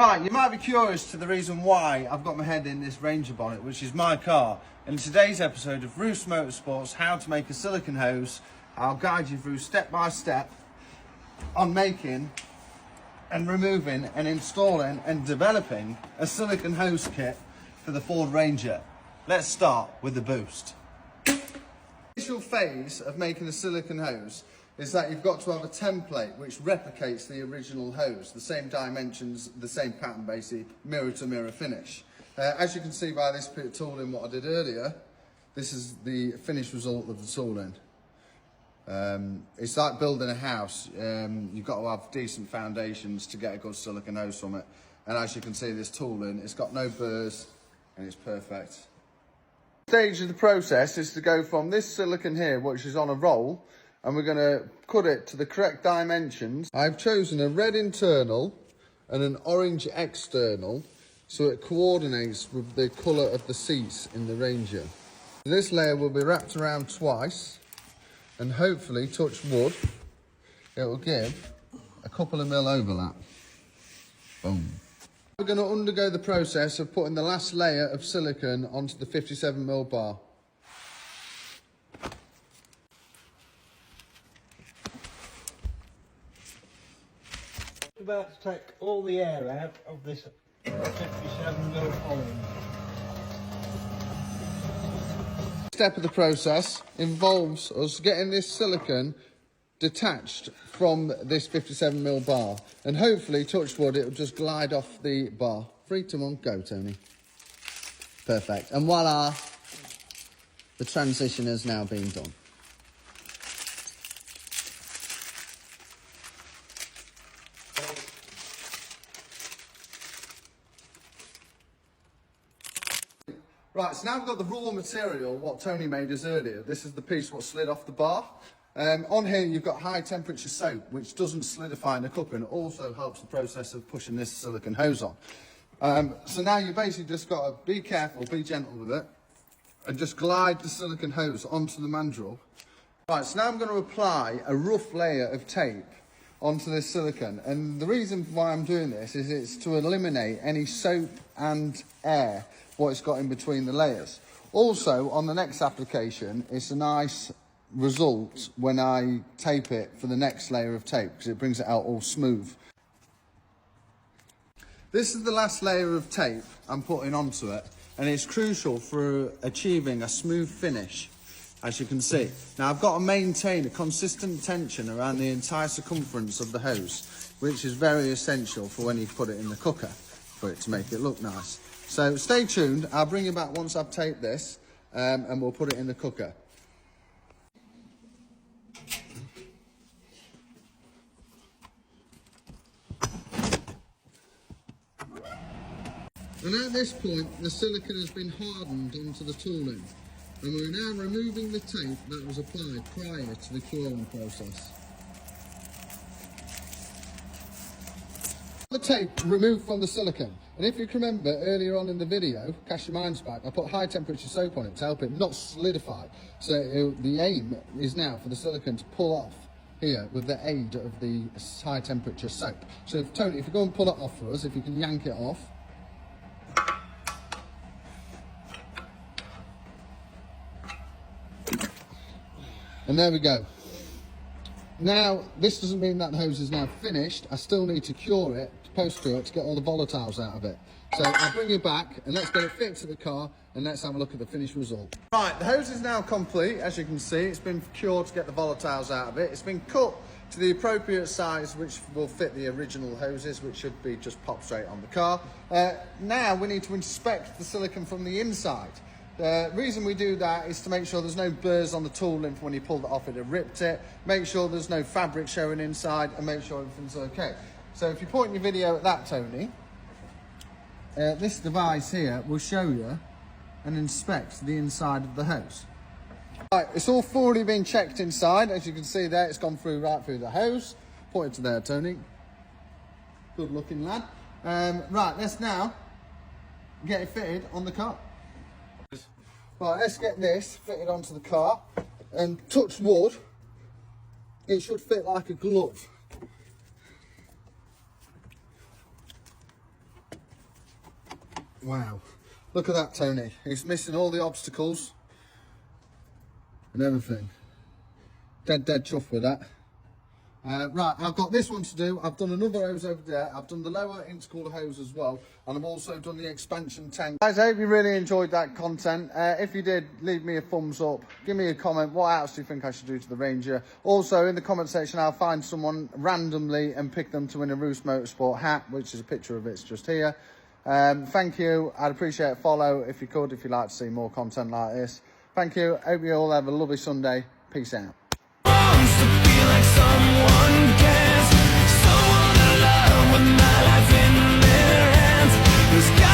Right, you might be curious to the reason why I've got my head in this Ranger bonnet, which is my car. In today's episode of Roost Motorsports, how to make a silicone hose, I'll guide you through step by step on making and removing and installing and developing a silicone hose kit for the Ford Ranger. Let's start with the boost. The initial phase of making a silicone hose is that you've got to have a template which replicates the original hose, the same dimensions, the same pattern, basically mirror to mirror finish. As you can see by this bit of tooling, what I did earlier, this is the finished result of the tooling. It's like building a house. You've got to have decent foundations to get a good silicone hose from it. And as you can see, this tooling, it's got no burrs and it's perfect. The stage of the process is to go from this silicone here, which is on a roll, and we're going to cut it to the correct dimensions. I've chosen a red internal and an orange external so it coordinates with the colour of the seats in the Ranger. This layer will be wrapped around twice and hopefully, touch wood, it will give a couple of mil overlap. Boom. We're going to undergo the process of putting the last layer of silicone onto the 57mm bar. About to take all the air out of this 57mm orange. Step of the process involves us getting this silicone detached from this 57mm bar, and hopefully, touch wood, it will just glide off the bar. 3, 2, 1, go, Tony. Perfect. And voila, the transition has now been done. Right, so now we've got the raw material, what Tony made us earlier. This is the piece what slid off the bar. On here you've got high temperature soap, which doesn't solidify in the cooker and also helps the process of pushing this silicone hose on. So now you basically just got to be careful, be gentle with it, and just glide the silicone hose onto the mandrel. Right, so now I'm going to apply a rough layer of tape onto this silicone, and the reason why I'm doing this is it's to eliminate any soap and air what it's got in between the layers. Also, on the next application, it's a nice result when I tape it for the next layer of tape because it brings it out all smooth. This is the last layer of tape I'm putting onto it, and it's crucial for achieving a smooth finish, as you can see. Now I've got to maintain a consistent tension around the entire circumference of the hose, which is very essential for when you put it in the cooker, for it to make it look nice. So stay tuned, I'll bring you back once I've taped this, and we'll put it in the cooker. And at this point, the silicone has been hardened onto the tooling, and we're now removing the tape that was applied prior to the curing process. The tape removed from the silicone, and if you can remember earlier on in the video, cast your minds back, I put high temperature soap on it to help it not solidify. So the aim is now for the silicone to pull off here with the aid of the high temperature soap. So Tony, if you go and pull it off for us, if you can yank it off. And there we go. Now, this doesn't mean that the hose is now finished. I still need to cure it, post-cure it, to get all the volatiles out of it. So I'll bring you back and let's get it fixed to the car and let's have a look at the finished result. Right, the hose is now complete. As you can see, it's been cured to get the volatiles out of it. It's been cut to the appropriate size, which will fit the original hoses, which should be just pop straight on the car. Now we need to inspect the silicone from the inside. The reason we do that is to make sure there's no burrs on the tooling when you pulled it off, it had ripped it. Make sure there's no fabric showing inside and make sure everything's okay. So if you point your video at that, Tony, this device here will show you and inspect the inside of the hose. Right, it's all thoroughly been checked inside. As you can see there, it's gone through right through the hose. Point it to there, Tony. Good looking lad. Right, let's now get it fitted on the car. Right, let's get this fitted onto the car, and touch wood, it should fit like a glove. Wow. Look at that, Tony. It's missing all the obstacles and everything. Dead chuffed with that. Right, I've got this one to do. I've done another hose over there. I've done the lower intercooler hose as well. And I've also done the expansion tank. Guys, I hope you really enjoyed that content. If you did, leave me a thumbs up. Give me a comment. What else do you think I should do to the Ranger? Also, in the comment section, I'll find someone randomly and pick them to win a Roost Motorsport hat, which is a picture of it's just here. Thank you. I'd appreciate a follow if you could, if you'd like to see more content like this. Thank you. Hope you all have a lovely Sunday. Peace out. Someone cares, someone to love with my life in their hands.